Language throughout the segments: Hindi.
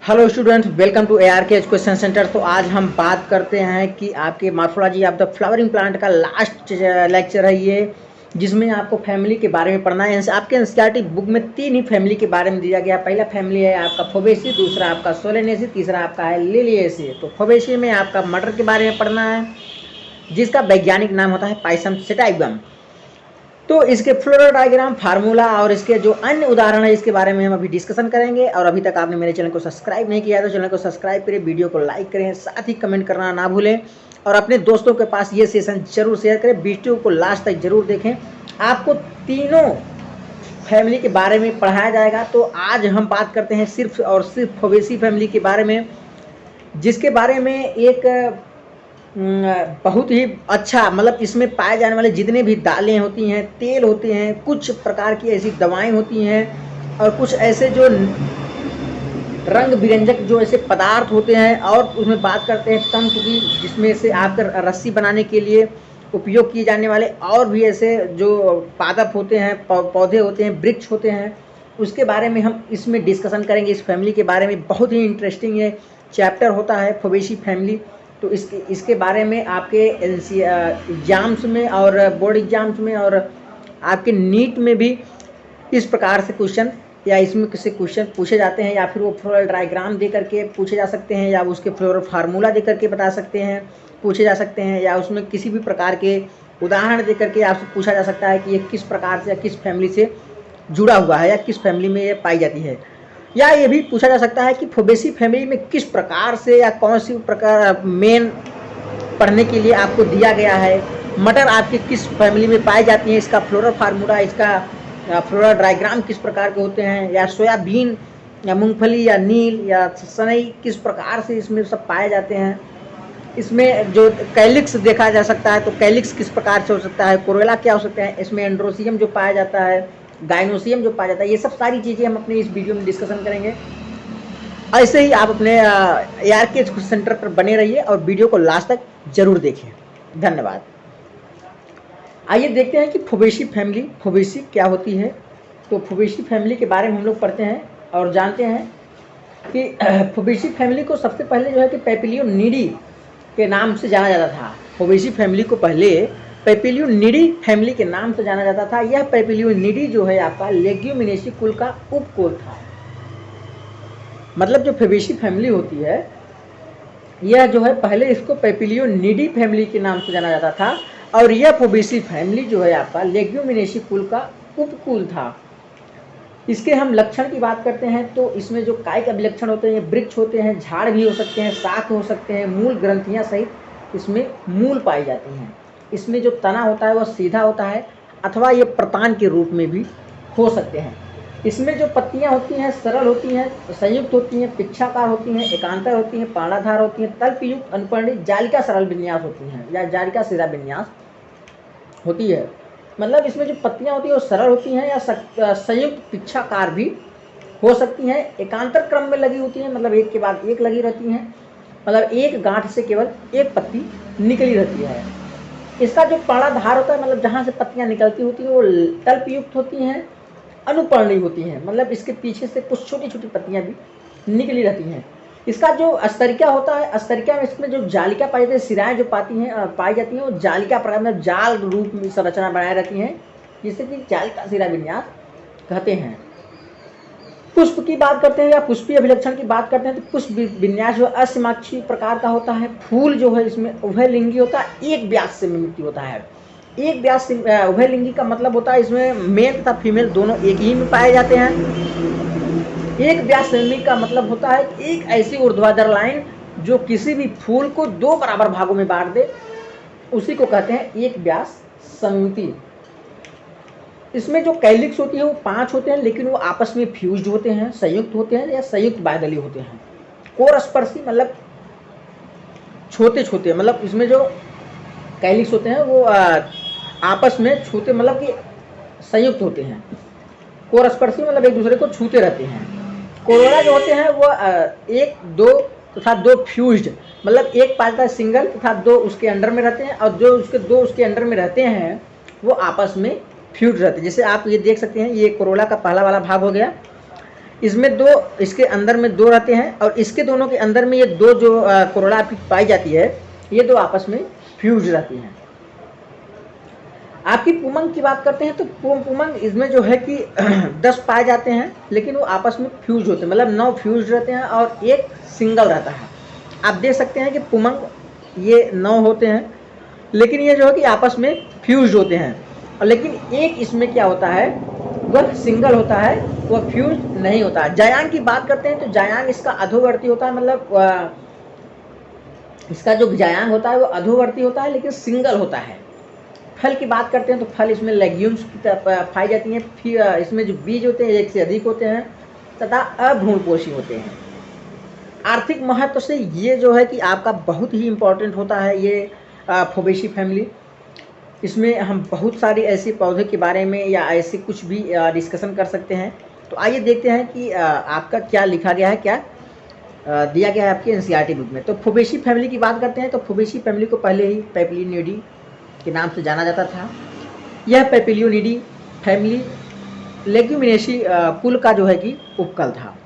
Hello students, welcome to ARK question centre. तो आज हम बात करते हैं कि आपके morphology of the flowering plant का लास्ट लेक्चर है ये, जिसमें आपको फैमिली के बारे में पढ़ना है। आपके एनसीईआरटी बुक में 3 ही फैमिली के बारे में दिया गया। पहला फैमिली है आपका फोबेसी, दूसरा आपका सोलेनेसी, तीसरा आपका है लिलिएसी। तो फोबेसी में आपका मटर के बारे में पढ़ना है, जिसका वैज्ञानिक नाम होता है पाइसम सेटाइवम। तो इसके फ्लोरल डायग्राम, फार्मूला और इसके जो अन्य उदाहरण है इसके बारे में हम अभी डिस्कशन करेंगे। और अभी तक आपने मेरे चैनल को सब्सक्राइब नहीं किया है तो चैनल को सब्सक्राइब करें, वीडियो को लाइक करें, साथ ही कमेंट करना ना भूलें और अपने दोस्तों के पास ये सेशन जरूर शेयर करें। वीडियो को लास्ट तक जरूर देखें, आपको तीनों फैमिली के बारे में पढ़ाया जाएगा। तो आज हम बात करते हैं सिर्फ और सिर्फ फोबेसी फैमिली के बारे में, जिसके बारे में एक बहुत ही अच्छा, मतलब इसमें पाए जाने वाले जितने भी दालें होती हैं, तेल होते हैं, कुछ प्रकार की ऐसी दवाएं होती हैं और कुछ ऐसे जो रंग बिरंजक जो ऐसे पदार्थ होते हैं। और उसमें बात करते हैं तंतु की, जिसमें से आपका रस्सी बनाने के लिए उपयोग किए जाने वाले और भी ऐसे जो पादप होते हैं, पौधे होते हैं, वृक्ष होते हैं, उसके बारे में हम इसमें डिस्कशन करेंगे। इस फैमिली के बारे में बहुत ही इंटरेस्टिंग है चैप्टर होता है फोबेसी फैमिली। तो इसके बारे में आपके एग्जाम्स में और बोर्ड एग्जाम्स में और आपके नीट में भी इस प्रकार से क्वेश्चन या इसमें किसी क्वेश्चन पूछे जाते हैं, या फिर वो फ्लोरल डायग्राम दे करके पूछे जा सकते हैं, या उसके फ्लोरल फार्मूला दे करके बता सकते हैं, पूछे जा सकते हैं, या उसमें किसी भी प्रकार के उदाहरण दे करके आपसे पूछा जा सकता है कि ये किस प्रकार से या किस फैमिली से जुड़ा हुआ है या किस फैमिली में ये पाई जाती है। या ये भी पूछा जा सकता है कि फोबेसी फैमिली में किस प्रकार से या कौन सी प्रकार मेन पढ़ने के लिए आपको दिया गया है। मटर आपके किस फैमिली में पाई जाती हैं, इसका फ्लोरल फार्मूला, इसका फ्लोरल डायग्राम किस प्रकार के होते हैं, या सोयाबीन या मूंगफली या नील या सनई किस प्रकार से इसमें सब पाए जाते हैं। इसमें जो कैलिक्स देखा जा सकता है तो कैलिक्स किस प्रकार से हो सकता है, कोरोला क्या हो सकता है, इसमें एंड्रोसियम जो पाया जाता है, गाइनोसियम जो पाया जाता है, ये सब सारी चीज़ें हम अपने इस वीडियो में डिस्कशन करेंगे। ऐसे ही आप अपने ARK सेंटर पर बने रहिए और वीडियो को लास्ट तक जरूर देखें। धन्यवाद। आइए देखते हैं कि फोबेसी फैमिली, फोबेसी क्या होती है। तो फोबेसी फैमिली के बारे में हम लोग पढ़ते हैं और जानते हैं कि फोबेसी फैमिली को सबसे पहले जो है कि पेपिलियोनिडी के नाम से जाना जाता था। फोबेसी फैमिली को पहले पेपिलियोनिडी फैमिली के नाम से जाना जाता था। यह पेपिलियोनिडी जो है आपका लेग्यूमिनेसी कुल का उपकुल था। मतलब जो फोबेसी फैमिली होती है यह जो है पहले इसको पेपिलियोनिडी फैमिली के नाम से जाना जाता था, और यह फोबेसी फैमिली जो है आपका लेग्यूमिनेसी कुल का उपकुल था। इसके हम लक्षण की बात करते हैं तो इसमें जो कायिक अभिलक्षण होते हैं, वृक्ष होते हैं, झाड़ भी हो सकते हैं, शाख हो सकते हैं, मूल ग्रंथियां सहित इसमें मूल पाई जाती हैं। इसमें जो तना होता है वह सीधा होता है अथवा ये प्रतान के रूप में भी हो सकते हैं। इसमें जो पत्तियां होती हैं सरल होती हैं, संयुक्त होती हैं, पिच्छाकार होती हैं, एकांतर होती हैं, पाणाधार होती हैं, तल्पयुक्त अनुपर्णी जालिका सरल विन्यास होती हैं या जालिका सीधा विन्यास होती है। मतलब इसमें जो पत्तियां होती हैं वो सरल होती हैं या संयुक्त पिच्छाकार भी हो सकती हैं। एकांतर क्रम में लगी होती हैं, मतलब एक के बाद एक लगी रहती हैं, मतलब एक गांठ से केवल एक पत्ती निकली रहती है। इसका जो पर्णाधार होता है, मतलब जहाँ से पत्तियां निकलती होती हैं वो तल्पयुक्त होती हैं, अनुपर्णी होती हैं, मतलब इसके पीछे से कुछ छोटी छोटी पत्तियां भी निकली रहती हैं। इसका जो स्तरिका होता है, स्तरिका में इसमें जो जालिका पाई जाती है, सिराएं जो पाई जाती हैं वो जालिका प्रकार में जाल रूप में संरचना बनाए रहती हैं, जिसे कि जालिका सिरा विन्यास कहते हैं। पुष्प की बात करते हैं या पुष्पीय अभिलक्षण की बात करते हैं तो पुष्प विन्यास जो असमाक्षी प्रकार का होता है। फूल जो है इसमें उभयलिंगी होता है, एक व्यास से मिलती होता है। एक व्यास उभयलिंगी का मतलब होता है इसमें मेल तथा फीमेल दोनों एक ही में पाए जाते हैं। एक व्यास संयुति का मतलब होता है एक ऐसी ऊर्ध्वाधर लाइन जो किसी भी फूल को 2 बराबर भागों में बांट दे, उसी को कहते हैं एक व्यास संयुति। इसमें जो कैलिक्स होती है वो 5 होते हैं, लेकिन वो आपस में फ्यूज्ड होते हैं, संयुक्त होते हैं या संयुक्त बायदली होते हैं। कोरस्पर्शी मतलब छोटे छोटे, मतलब इसमें जो कैलिक्स होते हैं वो आपस में छूते मतलब कि संयुक्त होते हैं। कोरस्पर्शी मतलब एक दूसरे को छूते रहते हैं। कोरोना जो होते हैं वो 1, 2 तथा 2 फ्यूज्ड, मतलब एक पाता है सिंगल तथा 2 उसके अंडर में रहते हैं, और जो उसके 2 उसके अंडर में रहते हैं वो आपस में फ्यूज रहते हैं। जैसे आप ये देख सकते हैं, ये कोरोला का पहला वाला भाग हो गया, इसमें दो, इसके अंदर में दो रहते हैं और इसके दोनों के अंदर में ये दो जो कोरोला आपकी पाई जाती है, ये दो आपस में फ्यूज रहती हैं। आपकी पुमंग की बात करते हैं तो पुमंग इसमें जो है कि 10 पाए जाते हैं, लेकिन वो आपस में फ्यूज होते हैं, मतलब 9 फ्यूज रहते हैं और एक सिंगल रहता है। आप देख सकते हैं कि पुमंग ये 9 होते हैं, लेकिन ये जो है कि आपस में फ्यूज होते हैं, और लेकिन एक इसमें क्या होता है, वह सिंगल होता है, वह फ्यूज नहीं होता है। जायांग की बात करते हैं तो जायांग इसका अधोवर्ती होता है, मतलब इसका जो जायांग होता है वो अधोवर्ती होता है, लेकिन सिंगल होता है। फल की बात करते हैं तो फल इसमें लेग्यूम्स की तरफ पाई जाती हैं। फिर इसमें जो बीज होते हैं एक से अधिक होते हैं तथा अभ्रूणपोषी होते हैं। आर्थिक महत्व से ये जो है कि आपका बहुत ही इम्पोर्टेंट होता है ये फोबेसी फैमिली। इसमें हम बहुत सारी ऐसे पौधे के बारे में या ऐसे कुछ भी डिस्कशन कर सकते हैं। तो आइए देखते हैं कि आपका क्या लिखा गया है, क्या दिया गया है आपके एनसीईआरटी बुक में। तो फोबेसी फैमिली की बात करते हैं तो फोबेसी फैमिली को पहले ही पेपिलियोनिडी के नाम से जाना जाता था। यह पेपिलियोनिडी फैमिली लेग्यूमिनेसी कुल का जो है कि उपकुल था।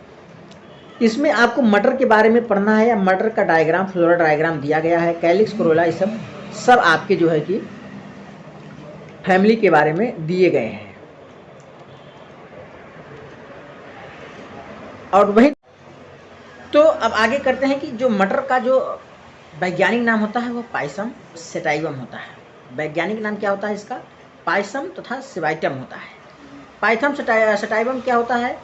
इसमें आपको मटर के बारे में पढ़ना है, या मटर का डायग्राम, फ्लोरा डायग्राम दिया गया है, कैलिक्स कोरोला, ये सब आपके जो है कि फैमिली के बारे में दिए गए हैं। और वही तो अब आगे करते हैं कि जो मटर का जो वैज्ञानिक नाम होता है वो पाइसम सेटाइवम होता है। वैज्ञानिक नाम क्या होता है इसका, पाइसम तथा सेवाइटम होता है। पाइथम सेटाइवम क्या होता है,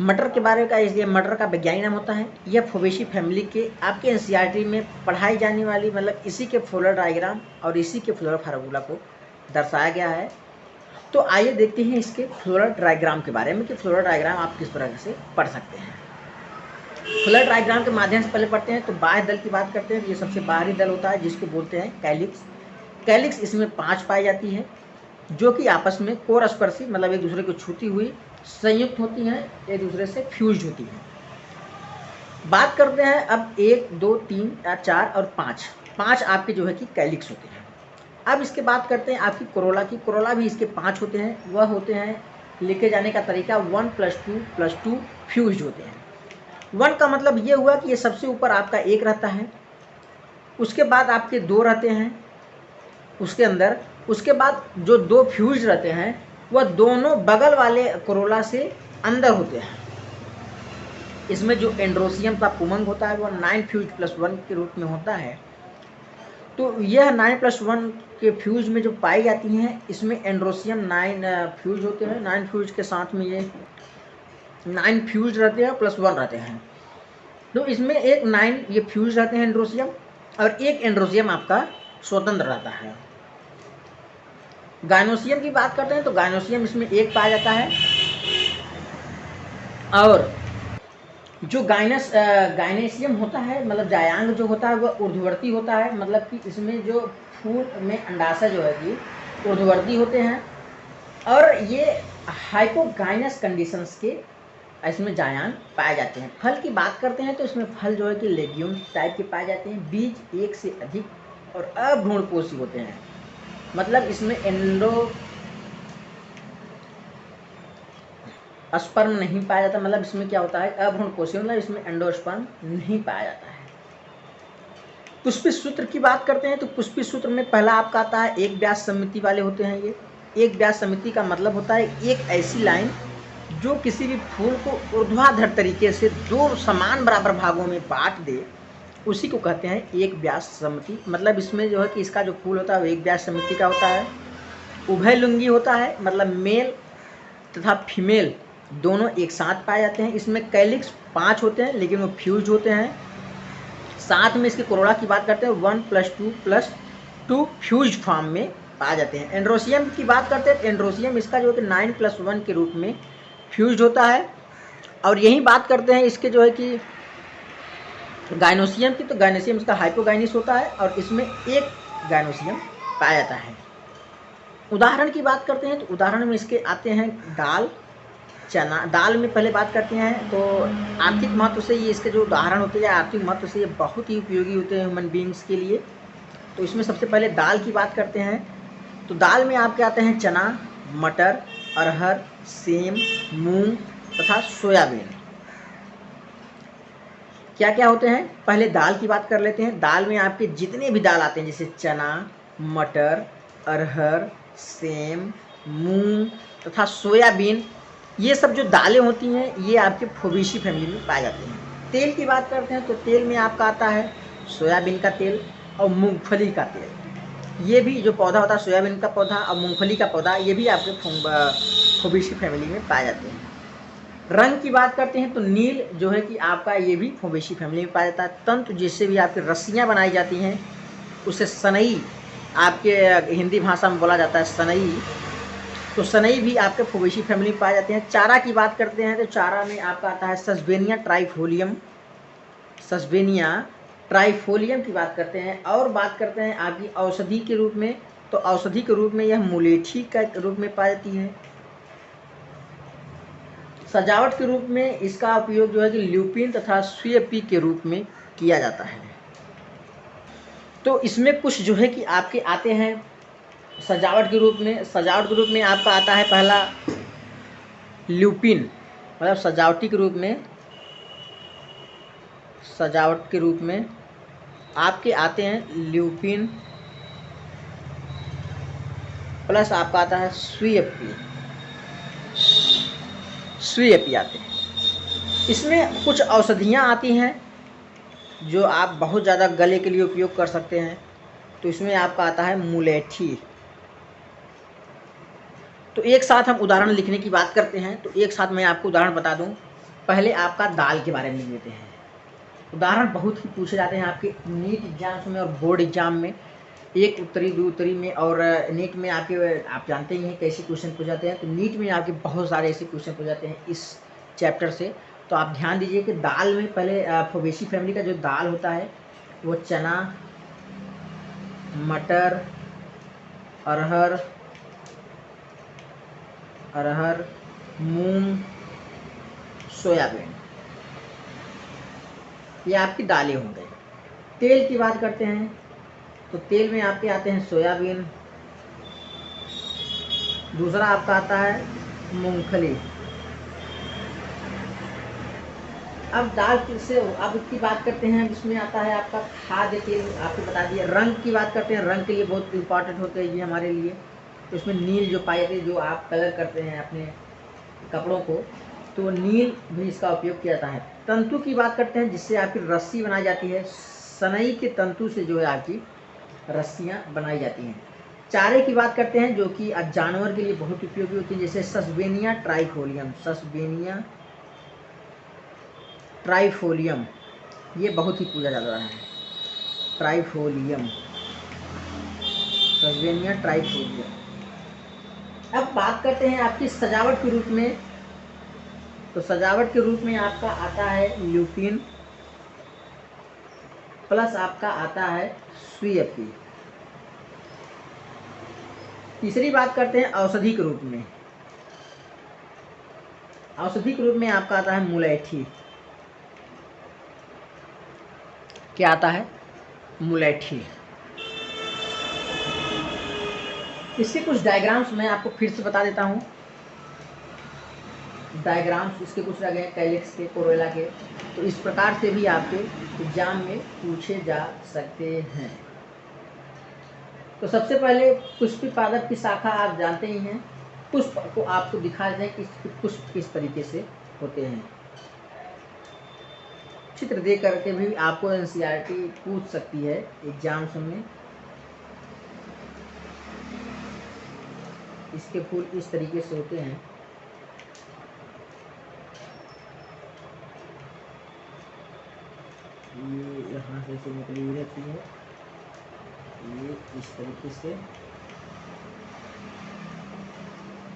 मटर के बारे का, इसलिए मटर का वैज्ञानिक नाम होता है। यह फोबेसी फैमिली के आपके एनसीईआरटी में पढ़ाई जाने वाली, मतलब इसी के फ्लोरा डायग्राम और इसी के फ्लोरा फार्मूला को दर्शाया गया है। तो आइए देखते हैं इसके फ्लोरा डायग्राम के बारे में कि फ्लोरा डायग्राम आप किस प्रकार से पढ़ सकते हैं। फ्लोरा डायग्राम के माध्यम से पहले पढ़ते हैं तो बाह्य दल की बात करते हैं। ये सबसे बाहरी दल होता है जिसको बोलते हैं कैलिक्स। कैलिक्स इसमें 5 पाई जाती है जो कि आपस में कोरस्पर्शी, मतलब एक दूसरे को छूती हुई संयुक्त होती हैं, एक दूसरे से फ्यूज होती हैं। बात करते हैं अब 1, 2, 3, 4 और 5 आपके जो है कि कैलिक्स होते हैं। अब इसके बात करते हैं आपकी कोरोला की। कोरोला भी इसके 5 होते हैं। वह होते हैं, लिखे जाने का तरीका 1 + 2 फ्यूज होते हैं। 1 का मतलब ये हुआ कि ये सबसे ऊपर आपका 1 रहता है, उसके बाद आपके 2 रहते हैं उसके अंदर, उसके बाद जो 2 फ्यूज रहते हैं वह दोनों बगल वाले कोरोला से अंदर होते हैं। इसमें जो एंड्रोसियम का पुमंग होता है वह 9 फ्यूज + 1 के रूप में होता है। तो यह 9 + 1 के फ्यूज में जो पाई जाती हैं, इसमें एंड्रोसियम 9 फ्यूज होते हैं। 9 फ्यूज के साथ में ये 9 फ्यूज रहते हैं +1 रहते हैं। तो इसमें एक 9 ये फ्यूज रहते हैं एंड्रोसियम, और एक एंड्रोसियम आपका स्वतंत्र रहता है। गाइनोसियम की बात करते हैं तो गाइनोसियम इसमें 1 पाया जाता है, और जो गाइनेसियम होता है, मतलब जायांग जो होता है वह ऊर्ध्ववर्ती होता है, मतलब कि इसमें जो फूल में अंडाशय जो है कि ऊर्ध्ववर्ती होते हैं, और ये हाइपोगाइनस कंडीशंस के इसमें जायांग पाए जाते हैं। फल की बात करते हैं तो इसमें फल जो है कि लेग्यूम टाइप के पाए जाते हैं। बीज 1 से अधिक और अभ्रूणपोषी होते हैं, मतलब इसमें एंडोस्पर्म नहीं पाया जाता, मतलब इसमें क्या होता है अभ्रूणपोषी, मतलब इसमें एंडोस्पर्म नहीं पाया जाता है। पुष्पी सूत्र की बात करते हैं तो पुष्पी सूत्र में पहला आपका आता है एक व्यास समिति वाले होते हैं। ये एक व्यास समिति का मतलब होता है एक ऐसी लाइन जो किसी भी फूल को ऊर्ध्वाधर तरीके से 2 समान बराबर भागों में बांट दे, उसी को कहते हैं एक व्यास समिति। मतलब इसमें जो है कि इसका जो फूल होता है वो एक व्यास समिति का होता है। उभय लिंगी होता है, मतलब मेल तथा फीमेल दोनों एक साथ पाए जाते हैं। इसमें कैलिक्स 5 होते हैं लेकिन वो फ्यूज होते हैं। साथ में इसके कोरोला की बात करते हैं 1 + 2 फ्यूज फॉर्म में पाए जाते हैं। एंड्रोसियम की बात करते हैं तो एंड्रोसियम इसका जो है कि 9 + 1 के रूप में फ्यूज होता है। और यही बात करते हैं इसके जो है कि गाइनोसियम की, तो गाइनोसियम इसका हाइपोगाइनिस होता है और इसमें एक गाइनोसियम पाया जाता है। उदाहरण की बात करते हैं तो उदाहरण में इसके आते हैं दाल, चना। दाल में पहले बात करते हैं तो आर्थिक महत्व से ये इसके जो उदाहरण होते हैं, आर्थिक महत्व से ये बहुत ही उपयोगी होते हैं ह्यूमन बींग्स के लिए। तो इसमें सबसे पहले दाल की बात करते हैं तो दाल में आपके आते हैं चना, मटर, अरहर, सेम, मूंग तथा सोयाबीन। क्या क्या होते हैं, पहले दाल की बात कर लेते हैं। दाल में आपके जितने भी दाल आते हैं जैसे चना, मटर, अरहर, सेम, मूंग तथा सोयाबीन, ये सब जो दालें होती हैं ये आपके फोबेसी फैमिली में पाए जाते हैं। तेल की बात करते हैं तो तेल में आपका आता है सोयाबीन का तेल और मूंगफली का तेल। ये भी जो पौधा होता है सोयाबीन का पौधा और मूंगफली का पौधा, ये भी आपके फोबेसी फैमिली में पाए जाते हैं। रंग की बात करते हैं तो नील जो है कि आपका ये भी फोबेसी फैमिली में पाया जाता है। तंतु जिससे भी आपकी रस्सियाँ बनाई जाती हैं उसे सनई आपके हिंदी भाषा में बोला जाता है सनई, तो सनई भी आपके फोबेसी फैमिली में पाए जाते हैं। चारा की बात करते हैं तो चारा में आपका आता है सस्बेनिया ट्राइफोलियम, सस्बेनिया ट्राइफोलियम की बात करते हैं। और बात करते हैं आपकी औषधि के रूप में, तो औषधि के रूप में यह मुलेठी का रूप में पाई जाती है। सजावट के रूप में इसका उपयोग जो है कि ल्यूपिन तथा स्वीएपी के रूप में किया जाता है। तो इसमें कुछ जो है कि आपके आते हैं सजावट के रूप में। सजावट के रूप में आपका आता है पहला ल्यूपिन, मतलब सजावटी के रूप में, सजावट के रूप में आपके आते हैं ल्यूपिन प्लस आपका आता है स्वीएपी, स्वीएपी आते हैं। इसमें कुछ औषधियाँ आती हैं जो आप बहुत ज़्यादा गले के लिए उपयोग कर सकते हैं, तो इसमें आपका आता है मुलेठी। तो एक साथ हम उदाहरण लिखने की बात करते हैं, तो एक साथ मैं आपको उदाहरण बता दूं। पहले आपका दाल के बारे में लिख लेते हैं। उदाहरण बहुत ही पूछे जाते हैं आपके नीट एग्जाम्स में और बोर्ड एग्जाम में, एक उत्तरी दो उत्तरी में, और नीट में आपके आप जानते ही हैं कैसे क्वेश्चन पूछ जाते हैं। तो नीट में आपके बहुत सारे ऐसे क्वेश्चन पूछ जाते हैं इस चैप्टर से। तो आप ध्यान दीजिए कि दाल में पहले फोबेसी फैमिली का जो दाल होता है वो चना, मटर, अरहर, मूंग, सोयाबीन, ये आपकी दालें हो गई। तेल की बात करते हैं तो तेल में आपके आते हैं सोयाबीन, दूसरा आपका आता है मूंगफली। अब दाल से अब की बात करते हैं, इसमें आता है आपका खाद्य तेल, आपको बता दिया। रंग की बात करते हैं, रंग के लिए बहुत इंपॉर्टेंट होते हैं ये हमारे लिए। तो इसमें नील जो पाए जाते हैं, जो आप कलर करते हैं अपने कपड़ों को, तो नील भी इसका उपयोग किया जाता है। तंतु की बात करते हैं जिससे आपकी रस्सी बनाई जाती है, सनई के तंतु से जो है आपकी रस्सियाँ बनाई जाती हैं। चारे की बात करते हैं जो कि जानवर के लिए बहुत उपयोगी होती है, जैसे सस्बेनिया ट्राइफोलियम, सस्बेनिया ट्राइफोलियम, ये बहुत ही पूजा जाता है। Trifolium, Sesbania trifolium. अब बात करते हैं आपकी सजावट के रूप में, तो सजावट के रूप में आपका आता है ल्यूपिन प्लस आपका आता है स्वीएपी। तीसरी बात करते हैं औषधि के रूप में। औषधि के रूप में आपका आता है मुलेठी। क्या आता है? मुलेठी। इसके कुछ डायग्राम्स मैं आपको फिर से बता देता हूँ। डायग्राम्स इसके कुछ लगे हैं कैलिक्स के, कोरोला के, तो इस प्रकार से भी आपके एग्जाम में पूछे जा सकते हैं। तो सबसे पहले पुष्पी पादप की शाखा आप जानते ही हैं। पुष्प को आपको दिखा दें कि पुष्प किस तरीके से होते हैं। चित्र दे करके भी आपको एनसीईआरटी पूछ सकती है एग्जाम्स में। इसके फूल इस तरीके से होते हैं। ये यहाँ से निकली हुई रहती है, ये इस तरीके से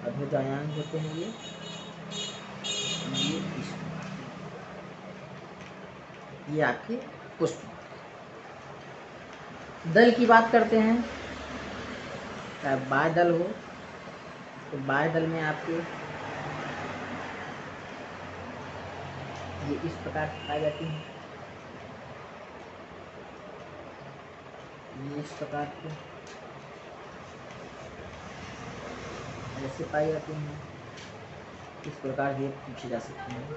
अधोजायांग होते हैं। ये इस, ये आपके पुष्प। दल की बात करते हैं, चाहे बायदल हो तो बायदल में आपके ये इस प्रकार पाई जाती हैं, ये इस प्रकार के ऐसे पाई जाती हैं। इस प्रकार ये पूछे जा सकते हैं।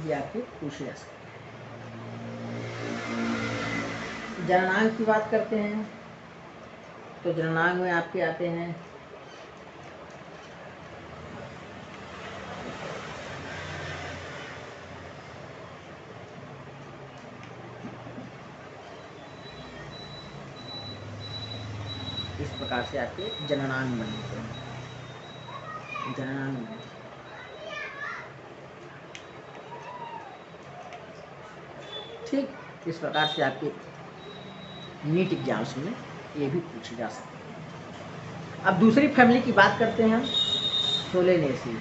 ये आपके पूछे जा सकते हैं। जननांग की बात करते हैं तो जननांग में आपके आते हैं इस प्रकार से आपके जननांग बनते हैं। जननांग में ठीक इस प्रकार से आपके नीट एग्जाम्स में ये भी पूछे जा सकते हैं। अब दूसरी फैमिली की बात करते हैं हम सोलेनेसी।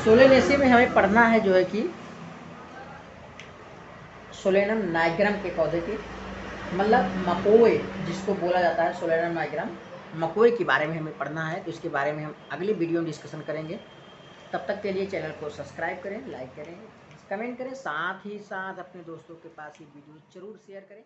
सोलेनेसी में हमें पढ़ना है जो है कि सोलेनम नाइग्रम के पौधे के मतलब मकोए जिसको बोला जाता है सोलेनम नाइग्रम मकोए के बारे में हमें पढ़ना है। तो इसके बारे में हम अगली वीडियो में डिस्कशन करेंगे। तब तक के लिए चैनल को सब्सक्राइब करें, लाइक करें, कमेंट करें, साथ ही साथ अपने दोस्तों के पास ये वीडियो जरूर शेयर करें।